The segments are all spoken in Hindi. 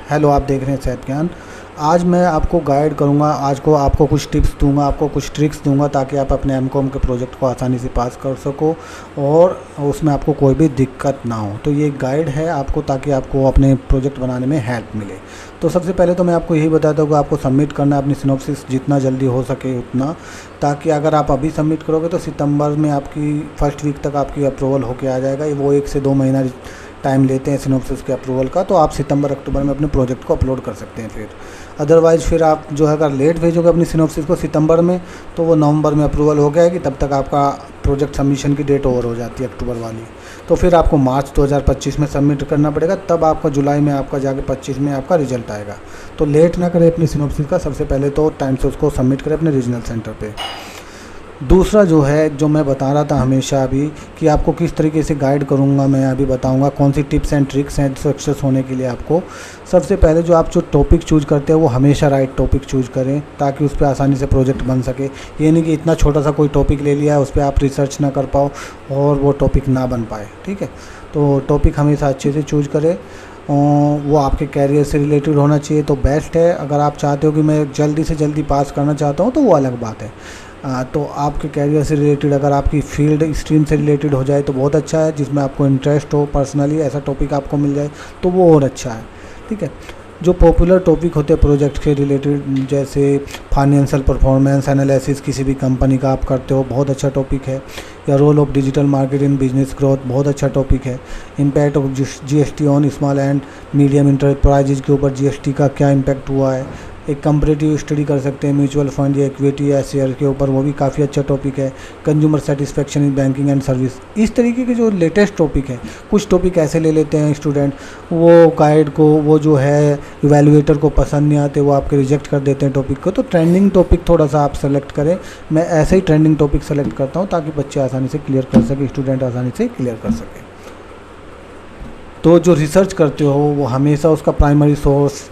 हेलो, आप देख रहे हैं सेहत ज्ञान। आज मैं आपको गाइड करूंगा, आज को आपको कुछ टिप्स दूंगा, आपको कुछ ट्रिक्स दूंगा ताकि आप अपने एमकॉम के प्रोजेक्ट को आसानी से पास कर सको और उसमें आपको कोई भी दिक्कत ना हो। तो ये गाइड है आपको ताकि आपको अपने प्रोजेक्ट बनाने में हेल्प मिले। तो सबसे पहले तो मैं आपको यही बताता हूँ कि आपको सबमिट करना है अपनी सिनॉप्सिस जितना जल्दी हो सके उतना, ताकि अगर आप अभी सबमिट करोगे तो सितंबर में आपकी फर्स्ट वीक तक आपकी अप्रूवल होके आ जाएगा। वो 1 से 2 महीना टाइम लेते हैं सिनॉप्सिस के अप्रूवल का। तो आप सितंबर अक्टूबर में अपने प्रोजेक्ट को अपलोड कर सकते हैं। फिर अदरवाइज़ फिर आप जो है अगर लेट भेजोगे अपनी सिनॉप्सिस को सितंबर में तो वो नवंबर में अप्रूवल हो गया कि तब तक आपका प्रोजेक्ट सबमिशन की डेट ओवर हो जाती है अक्टूबर वाली। तो फिर आपको मार्च 2025 में सबमिट करना पड़ेगा, तब आपका जुलाई में आपका जाके 25 में आपका रिजल्ट आएगा। तो लेट ना करें अपनी सिनॉप्सिस का, सबसे पहले तो टाइम से उसको सबमिट करें अपने रीजनल सेंटर पे। दूसरा जो है, जो मैं बता रहा था हमेशा अभी कि आपको किस तरीके से गाइड करूंगा, मैं अभी बताऊंगा कौन सी टिप्स एंड ट्रिक्स हैं सक्सेस होने के लिए आपको। सबसे पहले जो आप जो टॉपिक चूज करते हैं वो हमेशा राइट टॉपिक चूज करें ताकि उस पर आसानी से प्रोजेक्ट बन सके। ये नहीं कि इतना छोटा सा कोई टॉपिक ले लिया है उस पर आप रिसर्च ना कर पाओ और वो टॉपिक ना बन पाए। ठीक है, तो टॉपिक हमेशा अच्छे से चूज करें। वो आपके कैरियर से रिलेटेड होना चाहिए तो बेस्ट है। अगर आप चाहते हो कि मैं जल्दी से जल्दी पास करना चाहता हूँ तो वो अलग बात है। तो आपके कैरियर से रिलेटेड, अगर आपकी फील्ड स्ट्रीम से रिलेटेड हो जाए तो बहुत अच्छा है। जिसमें आपको इंटरेस्ट हो पर्सनली, ऐसा टॉपिक आपको मिल जाए तो वो और अच्छा है। ठीक है, जो पॉपुलर टॉपिक होते हैं प्रोजेक्ट के रिलेटेड, जैसे फाइनेंशियल परफॉर्मेंस एनालिसिस किसी भी कंपनी का आप करते हो, बहुत अच्छा टॉपिक है। या role of digital market in business growth, बहुत अच्छा टॉपिक है। Impact of GST on small and medium enterprises के ऊपर जीएसटी का क्या इम्पैक्ट हुआ है। एक कंपैरेटिव स्टडी कर सकते हैं म्यूचुअल फंड या इक्विटी या शेयर के ऊपर, वो भी काफ़ी अच्छा टॉपिक है। Consumer satisfaction in banking and service, इस तरीके के जो लेटेस्ट टॉपिक है। कुछ टॉपिक ऐसे ले लेते हैं स्टूडेंट, वो गाइड को, वो जो है इवैल्यूएटर को पसंद नहीं आते, वो आपके रिजेक्ट कर देते हैं टॉपिक को। तो ट्रेंडिंग टॉपिक थोड़ा सा आप सेलेक्ट करें। मैं ऐसे ही ट्रेंडिंग टॉपिक सेलेक्ट करता हूँ ताकि बच्चे आसानी से क्लियर कर सके, स्टूडेंट आसानी से क्लियर कर सके। तो जो रिसर्च करते हो वो हमेशा उसका प्राइमरी सोर्स,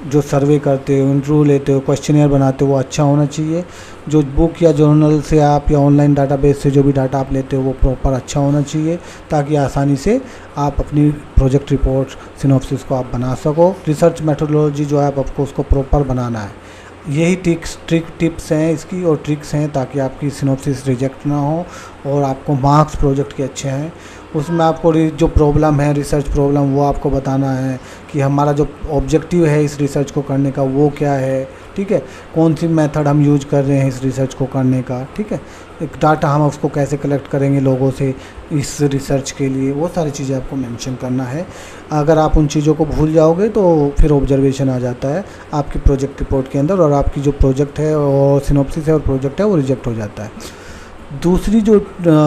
जो सर्वे करते हो, इंटरव्यू लेते हो, क्वेश्चनियर बनाते हो, वो अच्छा होना चाहिए। जो बुक या जर्नल से आप या ऑनलाइन डाटाबेस से जो भी डाटा आप लेते हो वो प्रॉपर अच्छा होना चाहिए ताकि आसानी से आप अपनी प्रोजेक्ट रिपोर्ट सिनॉप्सिस को आप बना सको। रिसर्च मेथोडोलॉजी जो है आपको उसको प्रॉपर बनाना है। यही टिप्स हैं इसकी और ट्रिक्स हैं ताकि आपकी सिनॉप्सिस रिजेक्ट ना हो और आपको मार्क्स प्रोजेक्ट के अच्छे हैं। उसमें आपको जो प्रॉब्लम है, रिसर्च प्रॉब्लम, वो आपको बताना है कि हमारा जो ऑब्जेक्टिव है इस रिसर्च को करने का वो क्या है। ठीक है, कौन सी मेथड हम यूज कर रहे हैं इस रिसर्च को करने का। ठीक है, एक डाटा हम उसको कैसे कलेक्ट करेंगे लोगों से इस रिसर्च के लिए, वो सारी चीज़ें आपको मेंशन करना है। अगर आप उन चीज़ों को भूल जाओगे तो फिर ऑब्जर्वेशन आ जाता है आपकी प्रोजेक्ट रिपोर्ट के अंदर और आपकी जो प्रोजेक्ट है और सिनॉप्सिस है और प्रोजेक्ट है वो रिजेक्ट हो जाता है। दूसरी जो,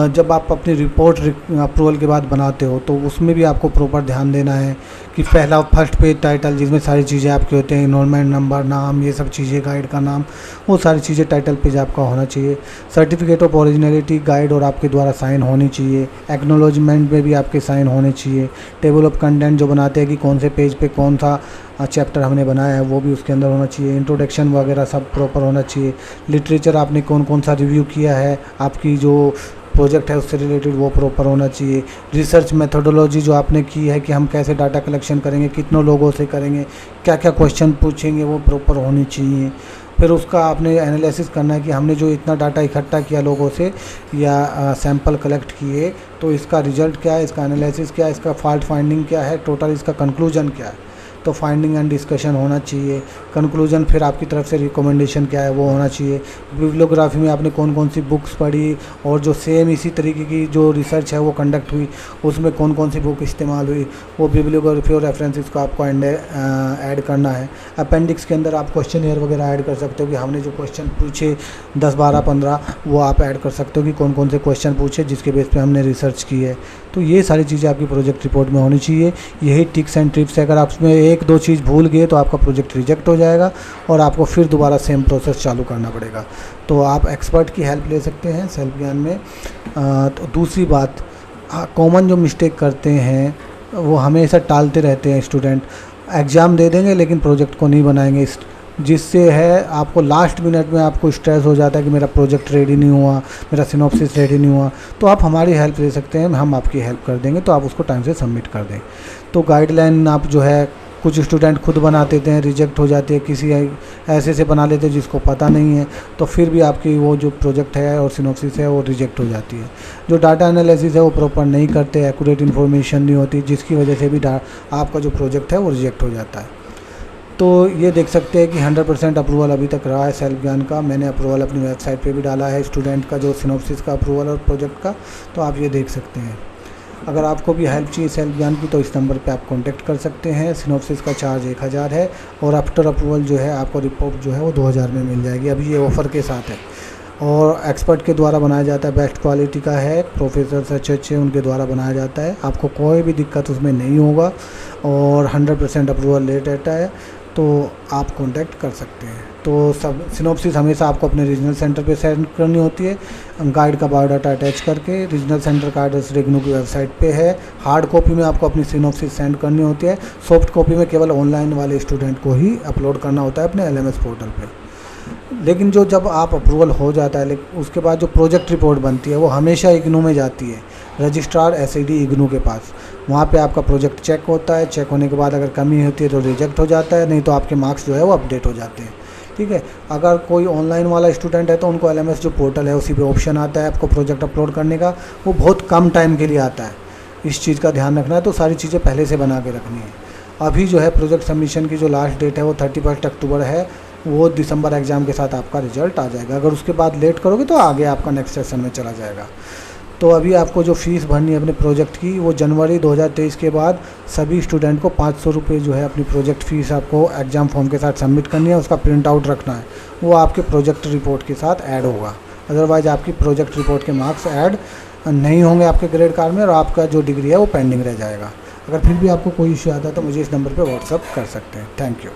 जब आप अपनी रिपोर्ट अप्रूवल के बाद बनाते हो तो उसमें भी आपको प्रॉपर ध्यान देना है कि पहला फर्स्ट पेज टाइटल जिसमें सारी चीज़ें आपके होते हैं, इनरोलमेंट नंबर, नाम, ये सब चीज़ें, गाइड का नाम, वो सारी चीज़ें टाइटल पेज आपका होना चाहिए। सर्टिफिकेट ऑफ ओरिजिनलिटी, गाइड और आपके द्वारा साइन होनी चाहिए। एक्नोलॉजमेंट में भी आपके साइन होने चाहिए। टेबल ऑफ कंटेंट जो बनाते हैं कि कौन से पेज पे कौन सा चैप्टर हमने बनाया है वो भी उसके अंदर होना चाहिए। इंट्रोडक्शन वगैरह सब प्रॉपर होना चाहिए। लिटरेचर आपने कौन कौन सा रिव्यू किया है, आपकी जो प्रोजेक्ट है उससे रिलेटेड, वो प्रॉपर होना चाहिए। रिसर्च मेथोडोलॉजी जो आपने की है कि हम कैसे डाटा कलेक्शन करेंगे, कितनों लोगों से करेंगे, क्या क्या क्वेश्चन पूछेंगे, वो प्रॉपर होनी चाहिए। फिर उसका आपने एनालिसिस करना है कि हमने जो इतना डाटा इकट्ठा किया लोगों से या सैंपल कलेक्ट किए तो इसका रिजल्ट क्या है, इसका एनालिसिस क्या है, इसका फॉल्ट फाइंडिंग क्या है, टोटल इसका कंक्लूजन क्या है। तो फाइंडिंग एंड डिस्कशन होना चाहिए। कंक्लूजन फिर आपकी तरफ से रिकमेंडेशन क्या है वो होना चाहिए। बिब्लियोग्राफी में आपने कौन कौन सी बुक्स पढ़ी और जो सेम इसी तरीके की जो रिसर्च है वो कंडक्ट हुई उसमें कौन कौन सी बुक इस्तेमाल हुई, वो बिब्लियोग्राफी और रेफरेंसेस को आपको ऐड करना है। अपेंडिक्स के अंदर आप क्वेश्चनियर वगैरह ऐड कर सकते हो कि हमने जो क्वेश्चन पूछे 10, 12, 15 वो आप ऐड कर सकते हो कि कौन कौन से क्वेश्चन पूछे जिसके बेस पे हमने रिसर्च की है। तो ये सारी चीज़ें आपकी प्रोजेक्ट रिपोर्ट में होनी चाहिए। यही टिप्स एंड ट्रिप्स है। अगर आप उसमें 1-2 चीज़ भूल गए तो आपका प्रोजेक्ट रिजेक्ट हो जाएगा और आपको फिर दोबारा सेम प्रोसेस चालू करना पड़ेगा। तो आप एक्सपर्ट की हेल्प ले सकते हैं सेल्फ ज्ञान में। तो दूसरी बात, कॉमन जो मिस्टेक करते हैं वो हमेशा टालते रहते हैं स्टूडेंट। एग्ज़ाम दे देंगे लेकिन प्रोजेक्ट को नहीं बनाएंगे, जिससे है आपको लास्ट मिनट में आपको स्ट्रेस हो जाता है कि मेरा प्रोजेक्ट रेडी नहीं हुआ, मेरा सिनॉप्सिस रेडी नहीं हुआ। तो आप हमारी हेल्प ले सकते हैं, हम आपकी हेल्प कर देंगे तो आप उसको टाइम से सबमिट कर दें। तो गाइडलाइन आप जो है कुछ स्टूडेंट खुद बना देते हैं, रिजेक्ट हो जाती है, किसी ऐसे से बना लेते हैं जिसको पता नहीं है, तो फिर भी आपकी वो जो प्रोजेक्ट है और सिनॉप्सिस है वो रिजेक्ट हो जाती है। जो डाटा एनालिसिस है वो प्रॉपर नहीं करते, एक्यूरेट इन्फॉर्मेशन नहीं होती, जिसकी वजह से भी आपका जो प्रोजेक्ट है वो रिजेक्ट हो जाता है। तो ये देख सकते हैं कि 100% अप्रूवल अभी तक रहा है सेल्फ ज्ञान का। मैंने अप्रूवल अपनी वेबसाइट पे भी डाला है स्टूडेंट का, जो सिनॉप्सिस का अप्रूवल और प्रोजेक्ट का, तो आप ये देख सकते हैं। अगर आपको भी हेल्प चाहिए सेल्फ ज्ञान की तो इस नंबर पे आप कांटेक्ट कर सकते हैं। सिनॉप्सिस का चार्ज 1000 है और आफ्टर अप्रूवल जो है आपको रिपोर्ट जो है वो 2000 में मिल जाएगी। अभी ये ऑफ़र के साथ है और एक्सपर्ट के द्वारा बनाया जाता है, बेस्ट क्वालिटी का है, प्रोफेसर अच्छे उनके द्वारा बनाया जाता है। आपको कोई भी दिक्कत उसमें नहीं होगा और 100% अप्रूवल रेट रहता है, तो आप कांटेक्ट कर सकते हैं। तो सब सिनॉप्सिस हमेशा आपको अपने रीजनल सेंटर पे सेंड करनी होती है, गाइड का बायोडाटा अटैच करके। रीजनल सेंटर का एड्रेस रेगनू की वेबसाइट पे है। हार्ड कॉपी में आपको अपनी सिनॉप्सिस सेंड करनी होती है, सॉफ्ट कॉपी में केवल ऑनलाइन वाले स्टूडेंट को ही अपलोड करना होता है अपने LMS पोर्टल पे। लेकिन जो जब आप अप्रूवल हो जाता है उसके बाद जो प्रोजेक्ट रिपोर्ट बनती है वो हमेशा इग्नू में जाती है, रजिस्ट्रार SED इग्नू के पास। वहाँ पे आपका प्रोजेक्ट चेक होता है, चेक होने के बाद अगर कमी होती है तो रिजेक्ट हो जाता है, नहीं तो आपके मार्क्स जो है वो अपडेट हो जाते हैं। ठीक है, अगर कोई ऑनलाइन वाला स्टूडेंट है तो उनको LMS जो पोर्टल है उसी पे ऑप्शन आता है आपको प्रोजेक्ट अपलोड करने का, वो बहुत कम टाइम के लिए आता है। इस चीज़ का ध्यान रखना है, तो सारी चीज़ें पहले से बना के रखनी है। अभी जो है प्रोजेक्ट सबमिशन की जो लास्ट डेट है वो 31 अक्टूबर है, वो दिसंबर एग्ज़ाम के साथ आपका रिजल्ट आ जाएगा। अगर उसके बाद लेट करोगे तो आगे आपका नेक्स्ट सेशन में चला जाएगा। तो अभी आपको जो फ़ीस भरनी है अपने प्रोजेक्ट की, वो जनवरी 2023 के बाद सभी स्टूडेंट को 500 रुपये जो है अपनी प्रोजेक्ट फ़ीस आपको एग्ज़ाम फॉर्म के साथ सबमिट करनी है। उसका प्रिंट आउट रखना है, वो आपके प्रोजेक्ट रिपोर्ट के साथ ऐड होगा। अदरवाइज़ आपकी प्रोजेक्ट रिपोर्ट के मार्क्स ऐड नहीं होंगे आपके ग्रेड कार्ड में और आपका जो डिग्री है वो पेंडिंग रह जाएगा। अगर फिर भी आपको कोई इश्यू आता है तो मुझे इस नंबर पर व्हाट्सअप कर सकते हैं। Thank you.